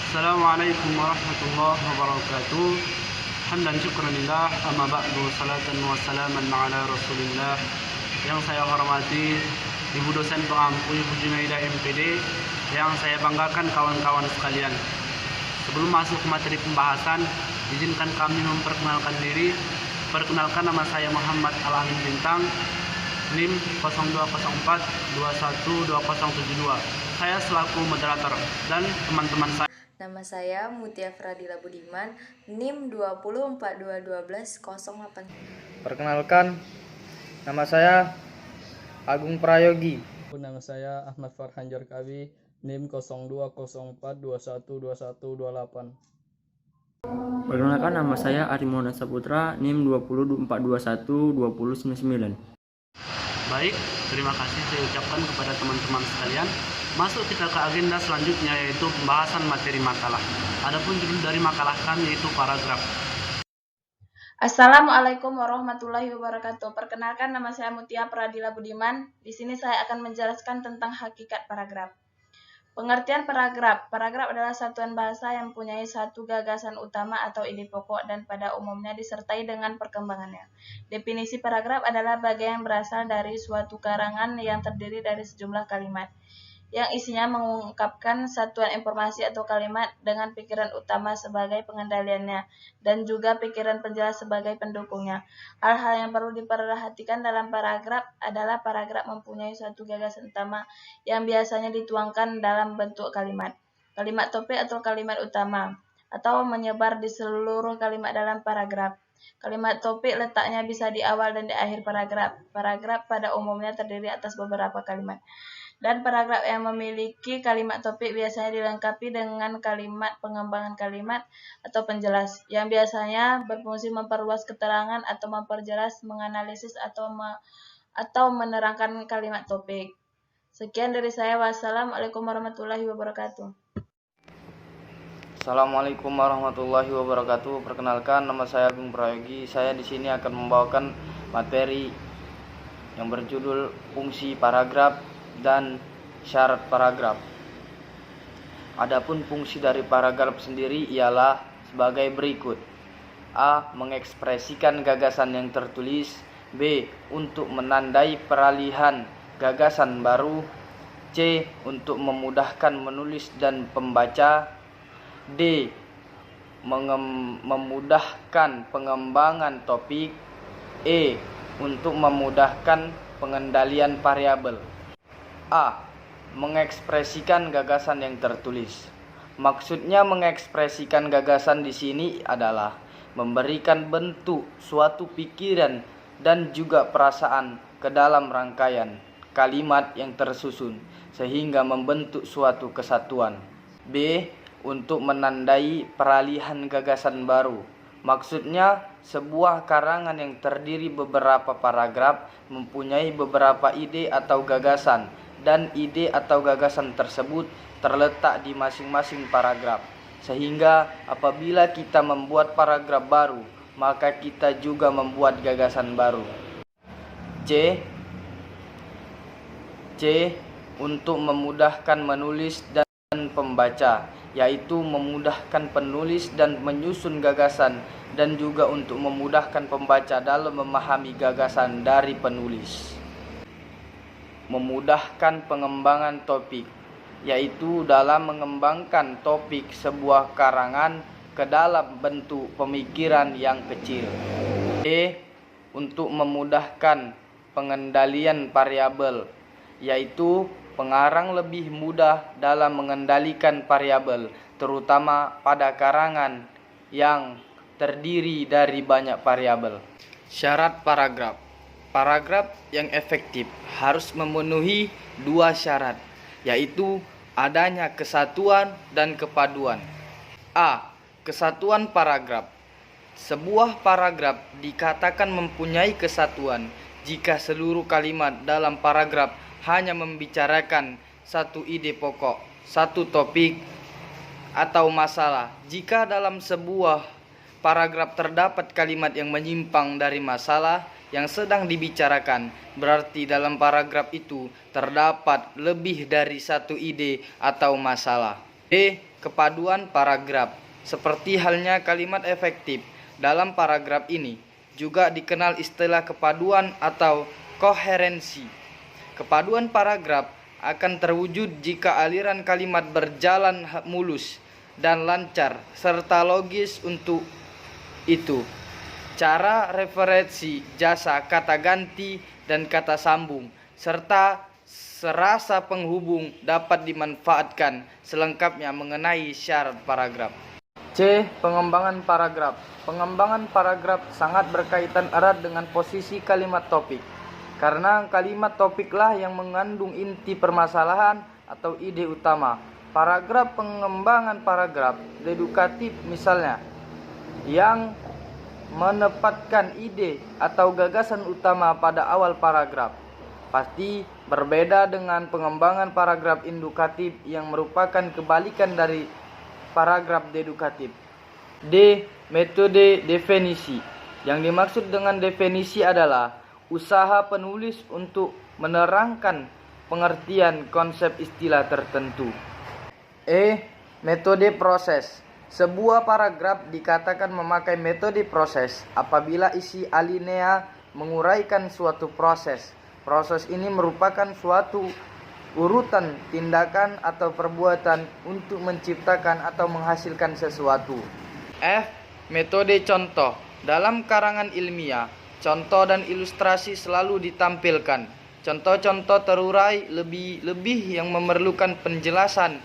Assalamualaikum warahmatullahi wabarakatuh. Hamdan syukran lillah, amma ba'du, salatan wa salaman ala rasulillah. Yang saya hormati Ibu dosen pengampu Ibu Junaidah MPD, yang saya banggakan kawan-kawan sekalian. Sebelum masuk ke materi pembahasan, izinkan kami memperkenalkan diri. Perkenalkan, nama saya Muhammad Al-Amin Bintang, NIM 0204212072. Saya selaku moderator dan teman-teman saya. Nama saya Mutia Fradila Budiman, NIM 20421208. Perkenalkan, nama saya Agung Prayogi. Nama saya Ahmad Farhan Jarkawi, NIM 0204212128. Perkenalkan, nama saya Arimona Saputra, NIM 2024212099. Baik, terima kasih saya ucapkan kepada teman-teman sekalian. Masuk kita ke agenda selanjutnya, yaitu pembahasan materi makalah. Adapun judul dari makalah kami yaitu paragraf. Assalamualaikum warahmatullahi wabarakatuh. Perkenalkan, nama saya Mutia Pradila Budiman. Di sini saya akan menjelaskan tentang hakikat paragraf. Pengertian paragraf. Paragraf adalah satuan bahasa yang mempunyai satu gagasan utama atau ide pokok dan pada umumnya disertai dengan perkembangannya. Definisi paragraf adalah bagian yang berasal dari suatu karangan yang terdiri dari sejumlah kalimat yang isinya mengungkapkan satuan informasi atau kalimat dengan pikiran utama sebagai pengendaliannya dan juga pikiran penjelas sebagai pendukungnya. Hal-hal yang perlu diperhatikan dalam paragraf adalah paragraf mempunyai suatu gagasan utama yang biasanya dituangkan dalam bentuk kalimat topik atau kalimat utama, atau menyebar di seluruh kalimat dalam paragraf. Kalimat topik letaknya bisa di awal dan di akhir paragraf. Paragraf pada umumnya terdiri atas beberapa kalimat. Dan paragraf yang memiliki kalimat topik biasanya dilengkapi dengan kalimat pengembangan kalimat atau penjelas, yang biasanya berfungsi memperluas keterangan atau memperjelas, menganalisis atau menerangkan kalimat topik. Sekian dari saya. Wassalamualaikum warahmatullahi wabarakatuh. Assalamualaikum warahmatullahi wabarakatuh. Perkenalkan, nama saya Agung Prayogi. Saya di sini akan membawakan materi yang berjudul fungsi paragraf dan syarat paragraf. Adapun fungsi dari paragraf sendiri ialah sebagai berikut. A. Mengekspresikan gagasan yang tertulis. B. Untuk menandai peralihan gagasan baru. C. Untuk memudahkan menulis dan pembaca. D. Memudahkan pengembangan topik. E. Untuk memudahkan pengendalian variabel. A. Mengekspresikan gagasan yang tertulis. Maksudnya mengekspresikan gagasan di sini adalah memberikan bentuk suatu pikiran dan juga perasaan ke dalam rangkaian kalimat yang tersusun sehingga membentuk suatu kesatuan. B. Untuk menandai peralihan gagasan baru. Maksudnya sebuah karangan yang terdiri beberapa paragraf mempunyai beberapa ide atau gagasan, dan ide atau gagasan tersebut terletak di masing-masing paragraf. Sehingga apabila kita membuat paragraf baru, maka kita juga membuat gagasan baru. C. Untuk memudahkan menulis dan pembaca, yaitu memudahkan penulis dan menyusun gagasan, dan juga untuk memudahkan pembaca dalam memahami gagasan dari penulis. Memudahkan pengembangan topik, yaitu dalam mengembangkan topik sebuah karangan ke dalam bentuk pemikiran yang kecil. D. Untuk memudahkan pengendalian variabel, yaitu pengarang lebih mudah dalam mengendalikan variabel, terutama pada karangan yang terdiri dari banyak variabel. Syarat paragraf. Paragraf yang efektif harus memenuhi dua syarat, yaitu adanya kesatuan dan kepaduan. A. Kesatuan paragraf. Sebuah paragraf dikatakan mempunyai kesatuan jika seluruh kalimat dalam paragraf hanya membicarakan satu ide pokok, satu topik atau masalah. Jika dalam sebuah paragraf terdapat kalimat yang menyimpang dari masalah yang sedang dibicarakan, berarti dalam paragraf itu terdapat lebih dari satu ide atau masalah. B. Kepaduan paragraf. Seperti halnya kalimat efektif, dalam paragraf ini juga dikenal istilah kepaduan atau koherensi. Kepaduan paragraf akan terwujud jika aliran kalimat berjalan mulus dan lancar serta logis. Untuk itu, cara referensi, jasa, kata ganti, dan kata sambung serta serasa penghubung dapat dimanfaatkan selengkapnya mengenai syarat paragraf. C. Pengembangan paragraf. Pengembangan paragraf sangat berkaitan erat dengan posisi kalimat topik, karena kalimat topiklah yang mengandung inti permasalahan atau ide utama. Paragraf pengembangan paragraf dedukatif misalnya, yang menempatkan ide atau gagasan utama pada awal paragraf, pasti berbeda dengan pengembangan paragraf indukatif yang merupakan kebalikan dari paragraf dedukatif. D. Metode definisi. Yang dimaksud dengan definisi adalah usaha penulis untuk menerangkan pengertian konsep istilah tertentu. E. Metode proses. Sebuah paragraf dikatakan memakai metode proses apabila isi alinea menguraikan suatu proses. Proses ini merupakan suatu urutan tindakan atau perbuatan untuk menciptakan atau menghasilkan sesuatu. F. Metode contoh. Dalam karangan ilmiah, contoh dan ilustrasi selalu ditampilkan. Contoh-contoh terurai lebih yang memerlukan penjelasan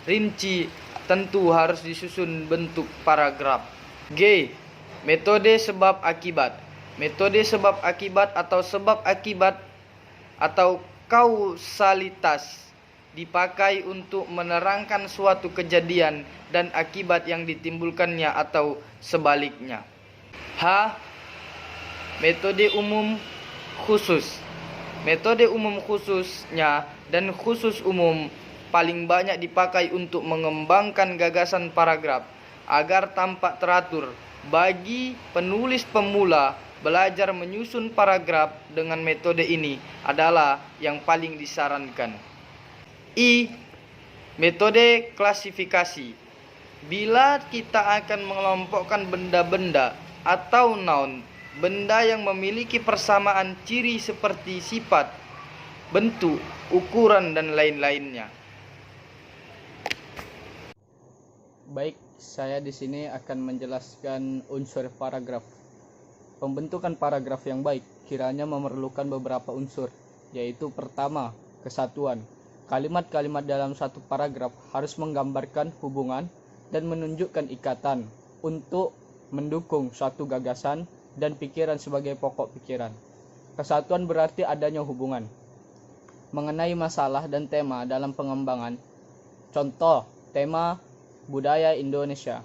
rinci tentu harus disusun bentuk paragraf. G. Metode sebab akibat. Metode sebab akibat atau kausalitas dipakai untuk menerangkan suatu kejadian dan akibat yang ditimbulkannya atau sebaliknya. H. Metode umum khusus. Metode umum khususnya dan khusus umum paling banyak dipakai untuk mengembangkan gagasan paragraf agar tampak teratur. Bagi penulis pemula, belajar menyusun paragraf dengan metode ini adalah yang paling disarankan. I. Metode klasifikasi. Bila kita akan mengelompokkan benda-benda atau noun, benda yang memiliki persamaan ciri seperti sifat, bentuk, ukuran, dan lain-lainnya. Baik, saya di sini akan menjelaskan unsur paragraf. Pembentukan paragraf yang baik kiranya memerlukan beberapa unsur, yaitu pertama, kesatuan. Kalimat-kalimat dalam satu paragraf harus menggambarkan hubungan dan menunjukkan ikatan untuk mendukung suatu gagasan dan pikiran sebagai pokok pikiran. Kesatuan berarti adanya hubungan mengenai masalah dan tema dalam pengembangan. Contoh, tema budaya Indonesia.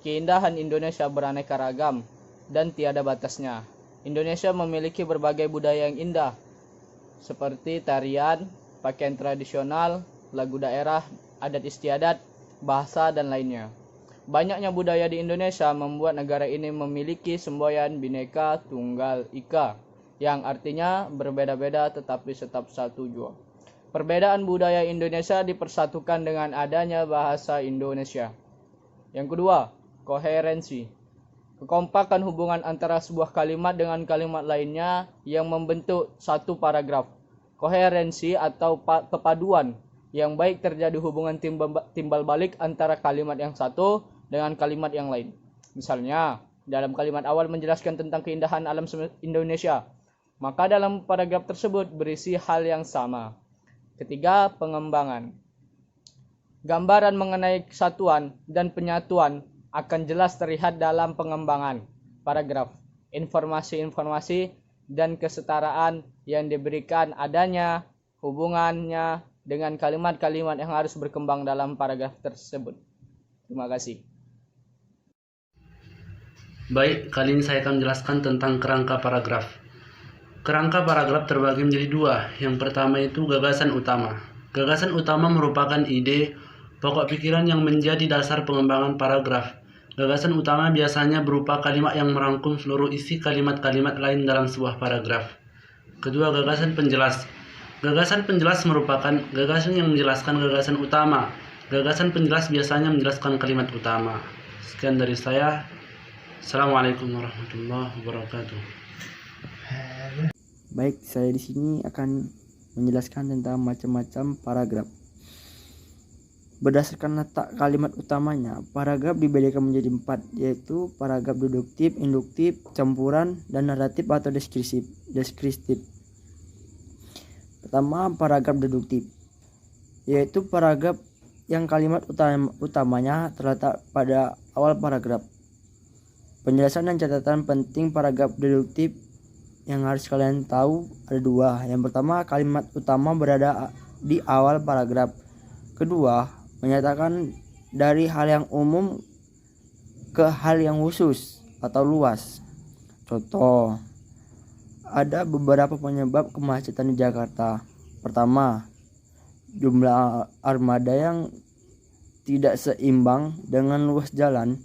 Keindahan Indonesia beraneka ragam dan tiada batasnya. Indonesia memiliki berbagai budaya yang indah, seperti tarian, pakaian tradisional, lagu daerah, adat istiadat, bahasa, dan lainnya. Banyaknya budaya di Indonesia membuat negara ini memiliki semboyan Bhinneka Tunggal Ika, yang artinya berbeda-beda tetapi tetap satu jua. Perbedaan budaya Indonesia dipersatukan dengan adanya bahasa Indonesia. Yang kedua, koherensi. Kekompakan hubungan antara sebuah kalimat dengan kalimat lainnya yang membentuk satu paragraf. Koherensi atau kepaduan yang baik terjadi hubungan timbal balik antara kalimat yang satu dengan kalimat yang lain. Misalnya, dalam kalimat awal menjelaskan tentang keindahan alam Indonesia, maka dalam paragraf tersebut berisi hal yang sama. Ketiga, pengembangan. Gambaran mengenai kesatuan dan penyatuan akan jelas terlihat dalam pengembangan paragraf. Informasi-informasi dan kesetaraan yang diberikan adanya hubungannya dengan kalimat-kalimat yang harus berkembang dalam paragraf tersebut. Terima kasih. Baik, kali ini saya akan menjelaskan tentang kerangka paragraf. Kerangka paragraf terbagi menjadi dua. Yang pertama itu gagasan utama. Gagasan utama merupakan ide, pokok pikiran yang menjadi dasar pengembangan paragraf. Gagasan utama biasanya berupa kalimat yang merangkum seluruh isi kalimat-kalimat lain dalam sebuah paragraf. Kedua, gagasan penjelas. Gagasan penjelas merupakan gagasan yang menjelaskan gagasan utama. Gagasan penjelas biasanya menjelaskan kalimat utama. Sekian dari saya. Assalamualaikum warahmatullahi wabarakatuh. Baik, saya di sini akan menjelaskan tentang macam-macam paragraf. Berdasarkan letak kalimat utamanya, paragraf dibedakan menjadi 4, yaitu paragraf deduktif, induktif, campuran, dan naratif atau deskriptif. Pertama, paragraf deduktif, yaitu paragraf yang kalimat utamanya terletak pada awal paragraf. Penjelasan dan catatan penting paragraf deduktif yang harus kalian tahu ada 2. Yang pertama, kalimat utama berada di awal paragraf. Kedua, menyatakan dari hal yang umum ke hal yang khusus atau luas. Contoh, ada beberapa penyebab kemacetan di Jakarta. Pertama, jumlah armada yang tidak seimbang dengan luas jalan.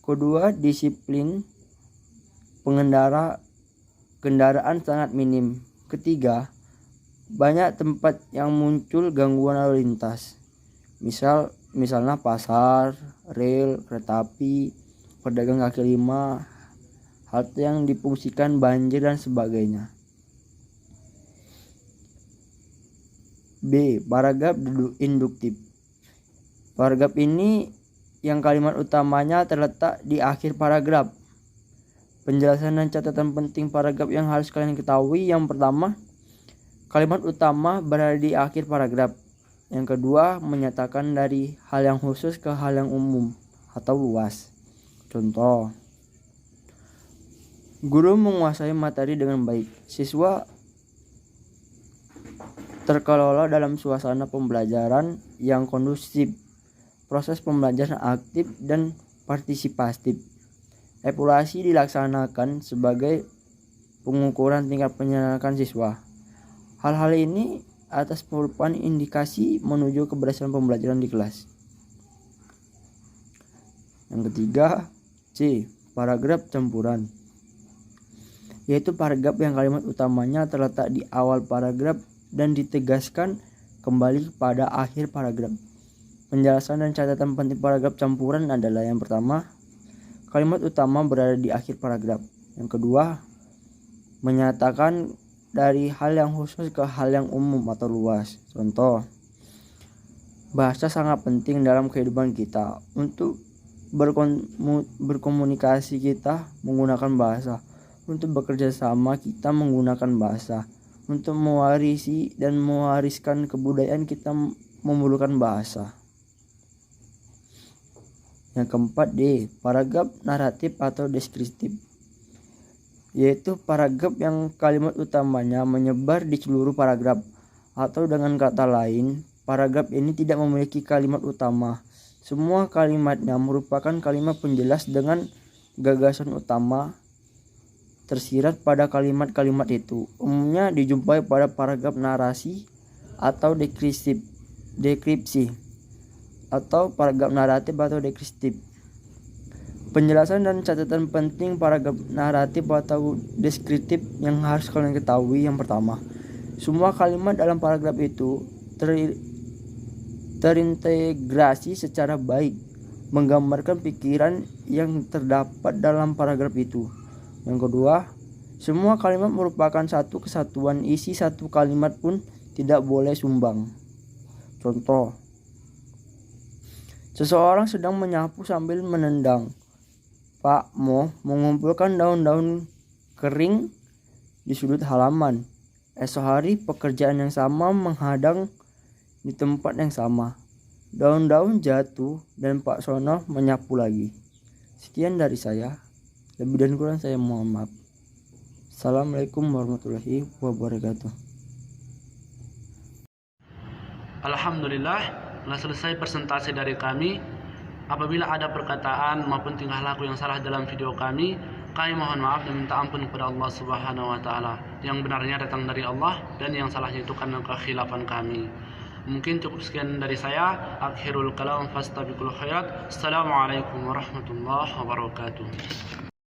Kedua, disiplin kendaraan sangat minim. Ketiga, banyak tempat yang muncul gangguan lalu lintas. Misalnya pasar, rel, kereta api, pedagang kaki lima, halte yang difungsikan banjir dan sebagainya. B. Paragraf induktif. Paragraf ini yang kalimat utamanya terletak di akhir paragraf. Penjelasan dan catatan penting paragraf yang harus kalian ketahui. Yang pertama, kalimat utama berada di akhir paragraf. Yang kedua, menyatakan dari hal yang khusus ke hal yang umum atau luas. Contoh, guru menguasai materi dengan baik. Siswa terkelola dalam suasana pembelajaran yang kondusif. Proses pembelajaran aktif dan partisipatif. Evaluasi dilaksanakan sebagai pengukuran tingkat penyelenggarakan siswa. Hal-hal ini atas merupakan indikasi menuju keberhasilan pembelajaran di kelas. Yang ketiga, C. Paragraf campuran, yaitu paragraf yang kalimat utamanya terletak di awal paragraf dan ditegaskan kembali pada akhir paragraf. Penjelasan dan catatan penting paragraf campuran adalah: yang pertama, kalimat utama berada di akhir paragraf. Yang kedua, menyatakan dari hal yang khusus ke hal yang umum atau luas. Contoh, bahasa sangat penting dalam kehidupan kita. Untuk berkomunikasi kita menggunakan bahasa. Untuk bekerja sama kita menggunakan bahasa. Untuk mewarisi dan mewariskan kebudayaan kita memerlukan bahasa. Yang keempat, D. Paragraf naratif atau deskriptif, yaitu paragraf yang kalimat utamanya menyebar di seluruh paragraf. Atau dengan kata lain, paragraf ini tidak memiliki kalimat utama. Semua kalimatnya merupakan kalimat penjelas dengan gagasan utama tersirat pada kalimat-kalimat itu. Umumnya dijumpai pada paragraf narasi atau deskripsi atau paragraf naratif atau deskriptif. Penjelasan dan catatan penting paragraf naratif atau deskriptif yang harus kalian ketahui. Yang pertama, semua kalimat dalam paragraf itu terintegrasi secara baik, menggambarkan pikiran yang terdapat dalam paragraf itu. Yang kedua, semua kalimat merupakan satu kesatuan, isi satu kalimat pun tidak boleh sumbang. Contoh, seseorang sedang menyapu sambil menendang. Pak Mo mengumpulkan daun-daun kering di sudut halaman. Esok hari pekerjaan yang sama menghadang di tempat yang sama. Daun-daun jatuh dan Pak Sono menyapu lagi. Sekian dari saya. Lebih dan kurang saya mohon maaf. Assalamualaikum warahmatullahi wabarakatuh. Alhamdulillah, telah selesai presentasi dari kami. Apabila ada perkataan maupun tingkah laku yang salah dalam video kami mohon maaf dan minta ampun kepada Allah Subhanahu wa taala. Yang benarnya datang dari Allah dan yang salahnya itu karena kekhilafan kami. Mungkin cukup sekian dari saya. Akhirul kalam fastabiqul khairat. Assalamualaikum warahmatullahi wabarakatuh.